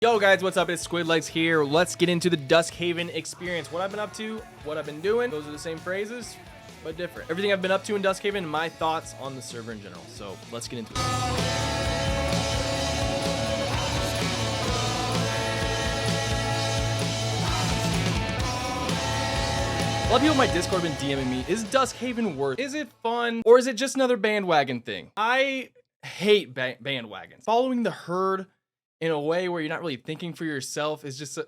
Yo guys, what's up? It's Squid Legs here. Let's get into the Duskhaven experience. What I've been up to, what I've been doing. Those are the same phrases, but different. Everything I've been up to in Duskhaven and my thoughts on the server in general. So let's get into it. A lot of people in my Discord have been DMing me, is Duskhaven worth it? Is it fun? Or is it just another bandwagon thing? I hate bandwagons. Following the herd in a way where you're not really thinking for yourself is just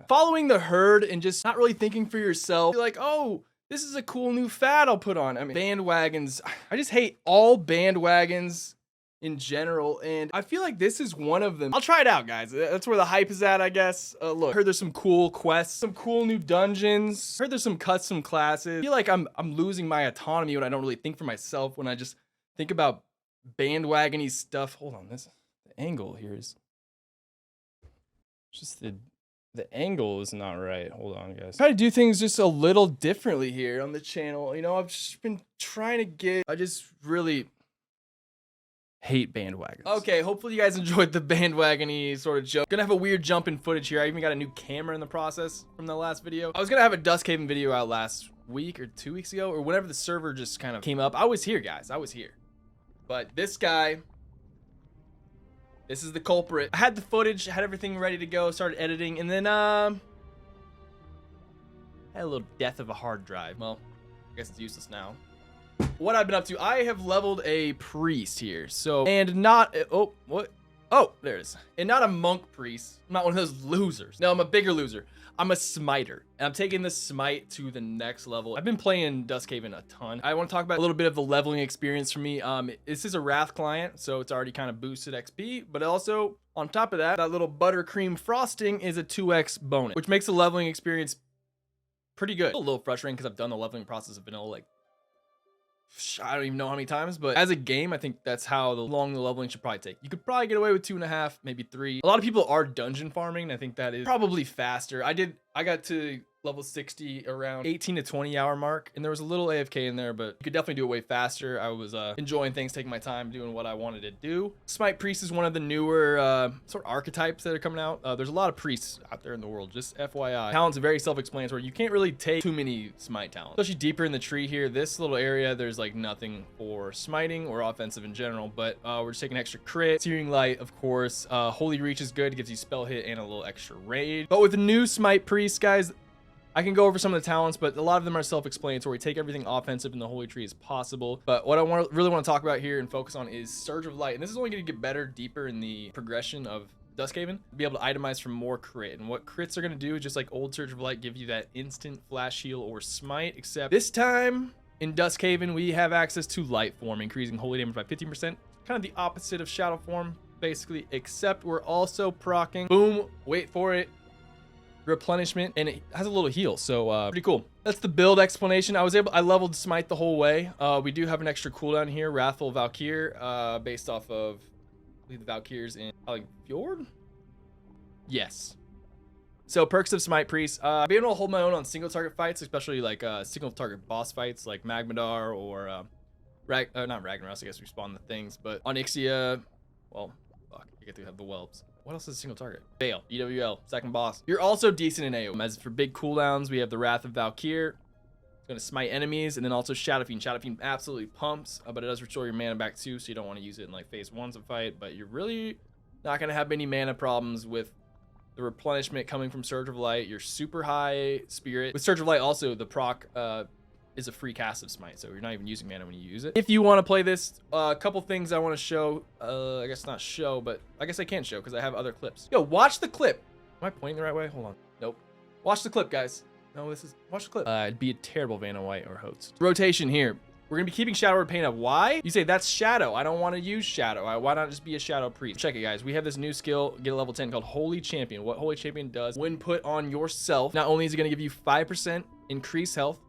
following the herd and just not really thinking for yourself. You're like, oh, this is a cool new fad I'll put on. I mean, bandwagons, I just hate all bandwagons in general, and I feel like this is one of them. I'll try it out, guys. That's where the hype is at, I guess. Look, I heard there's some cool quests, some cool new dungeons. I heard there's some custom classes. I feel like I'm losing my autonomy when I don't really think for myself, when I just think about bandwagony stuff. Hold on, the angle here is just the angle is not right. Hold on, guys. Try to do things just a little differently here on the channel. You know, I've just been trying to get, I just really hate bandwagons. Okay, hopefully you guys enjoyed the bandwagon-y sort of joke. Gonna have a weird jump in footage here. I even got a new camera in the process from the last video. I was gonna have a Duskhaven video out last week or 2 weeks ago, or whenever the server just kind of came up. I was here, guys. I was here. But this guy, this is the culprit. I had the footage, had everything ready to go, started editing, and then had a little death of a hard drive. Well, I guess it's useless now. What I've been up to, I have leveled a priest here. So, and not, oh, what? Oh, there it is. And not a monk priest. I'm not one of those losers. No, I'm a bigger loser. I'm a smiter, and I'm taking the smite to the next level. I've been playing Duskhaven a ton. I want to talk about a little bit of the leveling experience for me. This is a Wrath client, so it's already kind of boosted XP, but also on top of that, that little buttercream frosting is a 2x bonus, which makes the leveling experience pretty good. A little frustrating because I've done the leveling process of vanilla like I don't even know how many times, but as a game, I think that's how long the leveling should probably take. You could probably get away with 2.5, maybe 3. A lot of people are dungeon farming, and I think that is probably faster. I got to level 60 around 18 to 20 hour mark, and there was a little AFK in there, but you could definitely do it way faster. I was enjoying things, taking my time, doing what I wanted to do. Smite Priest is one of the newer sort of archetypes that are coming out. There's a lot of priests out there in the world, just FYI. Talents are very self-explanatory. You can't really take too many smite talents, especially deeper in the tree here. This little area, there's like nothing for smiting or offensive in general, but we're just taking extra crit. Searing Light, of course. Holy Reach is good, gives you spell hit and a little extra raid. But with the new Smite Priest, guys, I can go over some of the talents, but a lot of them are self-explanatory. Take everything offensive in the Holy Tree as possible. But what I really want to talk about here and focus on is Surge of Light. And this is only going to get better deeper in the progression of Duskhaven. Be able to itemize for more crit. And what crits are going to do, just like old Surge of Light, give you that instant flash heal or smite. Except this time in Duskhaven, we have access to Light Form, increasing holy damage by 15%. Kind of the opposite of Shadow Form, basically. Except we're also proccing, boom, wait for it, replenishment, and it has a little heal, so pretty cool. That's the build explanation. I leveled smite the whole way. We do have an extra cooldown here, Wrathful Valkyr, based off of, I believe, the Valkyrs in Fjord. Yes. So perks of Smite Priest, being able to hold my own on single target fights, especially like single target boss fights like Magmadar or not Ragnaros, I guess respawn the things, but on Ixia, well, fuck, you get to have the whelps. What else is a single target? Vale, EWL, second boss. You're also decent in AoE. As for big cooldowns, we have the Wrath of Valkyr. It's going to smite enemies, and then also Shadow Fiend. Shadow Fiend absolutely pumps, but it does restore your mana back too, so you don't want to use it in like phase 1s of fight, but you're really not going to have any mana problems with the replenishment coming from Surge of Light. You're super high spirit. With Surge of Light also, the proc is a free cast of smite, so you're not even using mana when you use it. If you want to play this, a couple things I want to show. I guess not show, but I guess I can show because I have other clips. Yo, watch the clip. Am I pointing the right way? Hold on. Nope. Watch the clip, guys. No, watch the clip. It'd be a terrible Vanna White or host. Rotation here. We're gonna be keeping Shadow Word Paint up. Why? You say that's Shadow. I don't want to use Shadow. Why not just be a Shadow Priest? Check it, guys. We have this new skill, get a level 10, called Holy Champion. What Holy Champion does when put on yourself, not only is it gonna give you 5% increased health,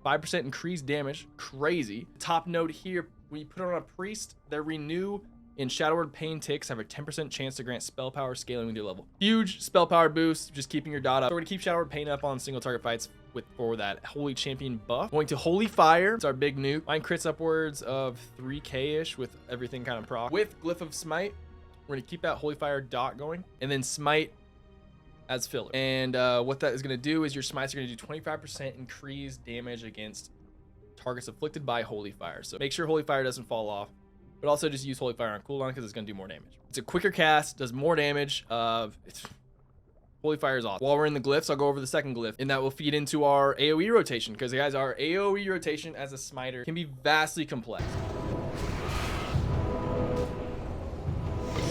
5% increased damage, crazy. Top note here, when you put it on a priest, their renew and Shadow Word Pain ticks have a 10% chance to grant spell power scaling with your level. Huge spell power boost, just keeping your dot up. So we're gonna keep Shadow Word Pain up on single target fights for that Holy Champion buff. Going to Holy Fire, it's our big nuke. Mine crits upwards of 3k-ish with everything kind of proc. With Glyph of Smite, We're gonna keep that Holy Fire dot going, and then Smite as filler. And what that is gonna do is your smites are gonna do 25% increased damage against targets afflicted by Holy Fire. So make sure Holy Fire doesn't fall off, but also just use Holy Fire on cooldown because it's gonna do more damage. It's a quicker cast, does more damage. Holy Fire is awesome. While we're in the glyphs, I'll go over the second glyph, and that will feed into our AoE rotation, because guys, our AoE rotation as a smiter can be vastly complex.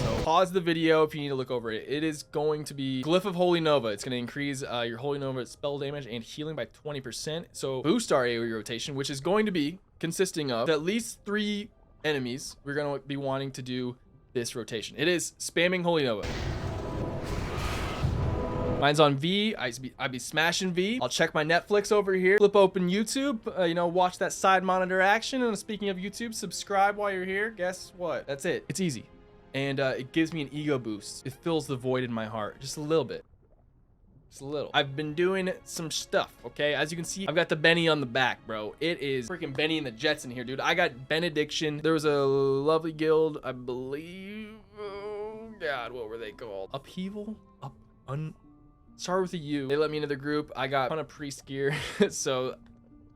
So pause the video if you need to look over it. It is going to be Glyph of Holy Nova. It's going to increase your Holy Nova spell damage and healing by 20%. So boost our AoE rotation, which is going to be consisting of at least 3 enemies. We're going to be wanting to do this rotation. It is spamming Holy Nova. Mine's on V. I'd be smashing V. I'll check my Netflix over here. Flip open YouTube. You know, watch that side monitor action. And speaking of YouTube, subscribe while you're here. Guess what? That's it. It's easy. And it gives me an ego boost. It fills the void in my heart. Just a little bit. Just a little. I've been doing some stuff, okay? As you can see, I've got the Benny on the back, bro. It is freaking Benny and the Jets in here, dude. I got Benediction. There was a lovely guild, I believe. Oh, God, what were they called? Upheaval? Start with a U. They let me into the group. I got a ton of priest gear, so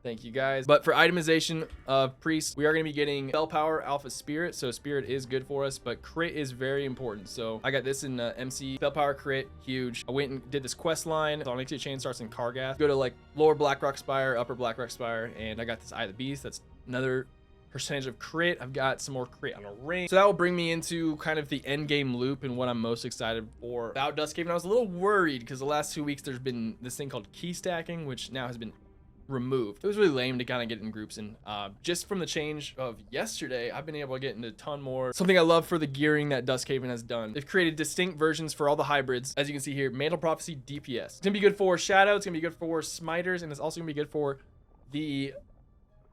thank you guys. But for itemization of priest, we are going to be getting spell power, alpha spirit. So spirit is good for us, but crit is very important. So I got this in MC. Spell power, crit, huge. I went and did this quest line. Onyxia Chain starts in Kargath. Go to like lower Blackrock Spire, upper Blackrock Spire, and I got this Eye of the Beast. That's another percentage of crit. I've got some more crit on a ring, so that will bring me into kind of the end game loop and what I'm most excited for about Duskhaven. I was a little worried because the last 2 weeks there's been this thing called key stacking, which now has been removed. It was really lame to kind of get in groups, and just from the change of yesterday, I've been able to get into a ton more. Something I love for the gearing that Duskhaven has done. They've created distinct versions for all the hybrids. As you can see here, Mantle Prophecy DPS. It's gonna be good for Shadow, it's gonna be good for Smiters, and it's also gonna be good for the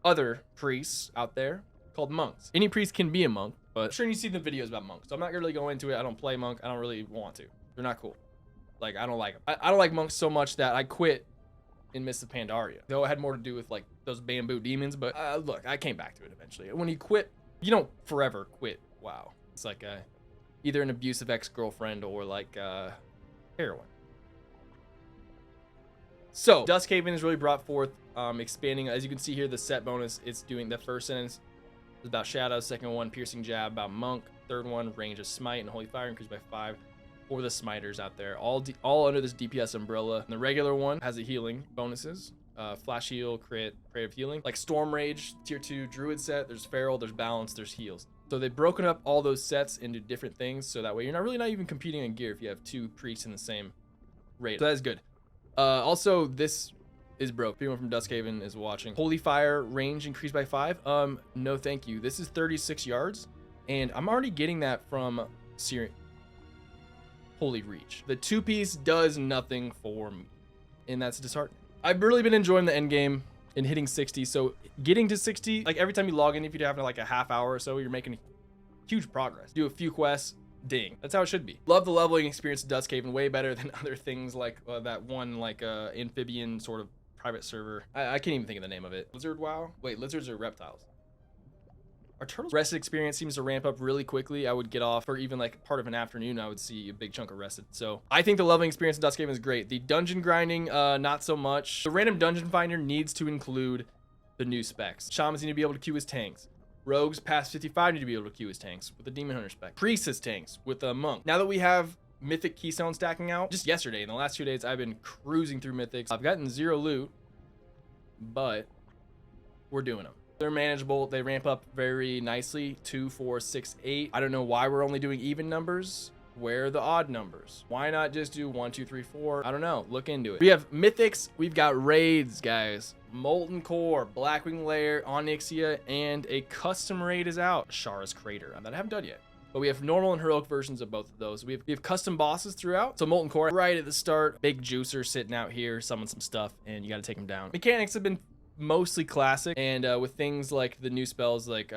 other priests out there called monks. Any priest can be a monk, but I'm sure you've seen the videos about monks, so I'm not gonna really go into it. I don't play monk. I don't really want to. They're not cool. Like, I don't like them. I don't like monks so much that I quit in Mists of Pandaria. Though it had more to do with like those bamboo demons, but look, I came back to it eventually. When you quit, you don't forever quit. Wow. It's like either an abusive ex-girlfriend or like heroin. So Duskhaven has really brought forth expanding. As you can see here, the set bonus, it's doing the first sentence is about Shadow, second one piercing jab about Monk, third one range of Smite and Holy Fire increased by 5 for the smiters out there, all under this DPS umbrella. And the regular one has a healing bonuses, flash heal, crit, creative healing, like Storm Rage tier 2 druid set. There's feral, there's balance, there's heals. So they've broken up all those sets into different things, so that way you're not even competing in gear if you have 2 priests in the same rate. So that is good. Also, this is broke. If anyone from Duskhaven is watching, Holy Fire range increased by 5. No thank you. This is 36 yards, and I'm already getting that from Holy Reach. The 2-piece does nothing for me, and that's disheartening. I've really been enjoying the end game and hitting 60, so getting to 60, like every time you log in, if you have like a half hour or so, you're making huge progress. Do a few quests, ding. That's how it should be. Love the leveling experience of Duskhaven, way better than other things like that one like amphibian sort of private server. I can't even think of the name of it. Lizard WoW? Wait, lizards are reptiles. Our turtles rested experience seems to ramp up really quickly. I would get off for even like part of an afternoon. I would see a big chunk of rested. So I think the leveling experience in Duskhaven is great. The dungeon grinding, not so much. The random dungeon finder needs to include the new specs. Shamans need to be able to queue his tanks. Rogues past 55 need to be able to queue his tanks with the Demon Hunter spec. Priests his tanks with a monk. Now that we have Mythic Keystone stacking out, just yesterday, in the last 2 days, I've been cruising through Mythics. I've gotten 0 loot, but we're doing them. They're manageable. They ramp up very nicely. 2, 4, 6, 8. I don't know why we're only doing even numbers. Where are the odd numbers? Why not just do 1, 2, 3, 4? I don't know. Look into it. We have Mythics. We've got raids, guys. Molten Core, Blackwing Lair, Onyxia, and a custom raid is out. Shara's Crater that I haven't done yet. But we have normal and heroic versions of both of those. We have custom bosses throughout. So Molten Core, right at the start, big juicer sitting out here, summon some stuff, and you got to take him down. Mechanics have been mostly classic, and with things like the new spells like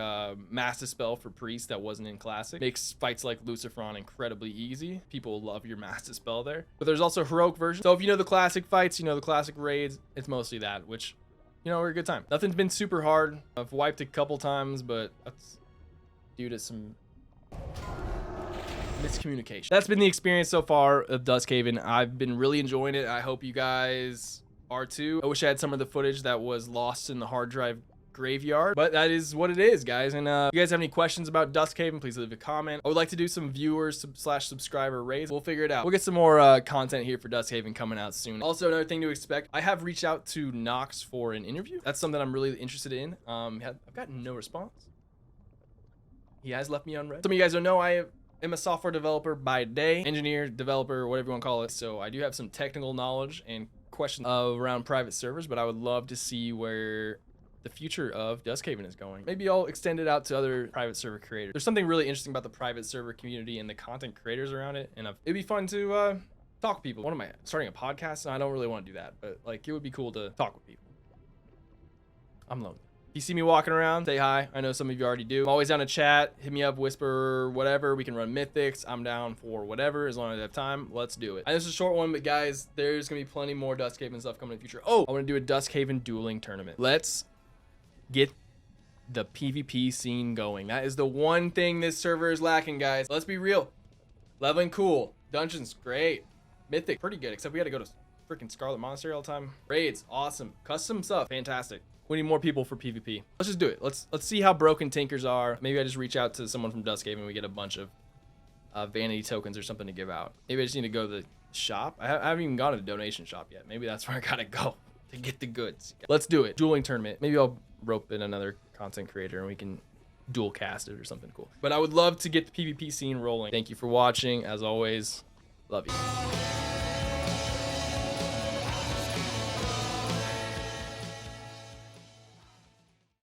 Mass Dispel for Priest that wasn't in classic makes fights like Luciferon incredibly easy. People love your Mass Dispel there. But there's also heroic versions. So if you know the classic fights, you know the classic raids, it's mostly that, which, you know, we're a good time. Nothing's been super hard. I've wiped a couple times, but that's due to some miscommunication. That's been the experience so far of Duskhaven. I've been really enjoying it. I hope you guys are too. I wish I had some of the footage that was lost in the hard drive graveyard, but that is what it is, guys. And if you guys have any questions about Duskhaven, please leave a comment. I would like to do some viewers slash subscriber raise. We'll figure it out. We'll get some more content here for Duskhaven coming out soon. Also, another thing to expect, I have reached out to Nox for an interview. That's something I'm really interested in. I've gotten no response. He has left me unread. Some of you guys don't know, I am a software developer by day, engineer, developer, whatever you want to call it. So I do have some technical knowledge and questions around private servers, but I would love to see where the future of Duskhaven is going. Maybe I'll extend it out to other private server creators. There's something really interesting about the private server community and the content creators around it, and it'd be fun to talk with people. What am I starting a podcast? I don't really want to do that, but like it would be cool to talk with people. I'm lonely. If you see me walking around, say hi. I know some of you already do. I'm always down to chat. Hit me up, whisper, whatever. We can run mythics. I'm down for whatever as long as I have time. Let's do it. I know this is a short one, but guys, there's gonna be plenty more Duskhaven stuff coming in the future. Oh, I want to do a Duskhaven dueling tournament. Let's get the PvP scene going. That is the one thing this server is lacking, guys. Let's be real. Leveling cool. Dungeons, great. Mythic, pretty good, except we had to go to freaking Scarlet Monastery all the time. Raids, awesome. Custom stuff, fantastic. We need more people for PvP. Let's just do it. Let's see how broken Tinkers are. Maybe I just reach out to someone from Duskhaven and we get a bunch of vanity tokens or something to give out. Maybe I just need to go to the shop. I haven't even gone to the donation shop yet. Maybe that's where I gotta go to get the goods. Let's do it. Dueling tournament. Maybe I'll rope in another content creator and we can dual cast it or something cool. But I would love to get the PvP scene rolling. Thank you for watching. As always, love you.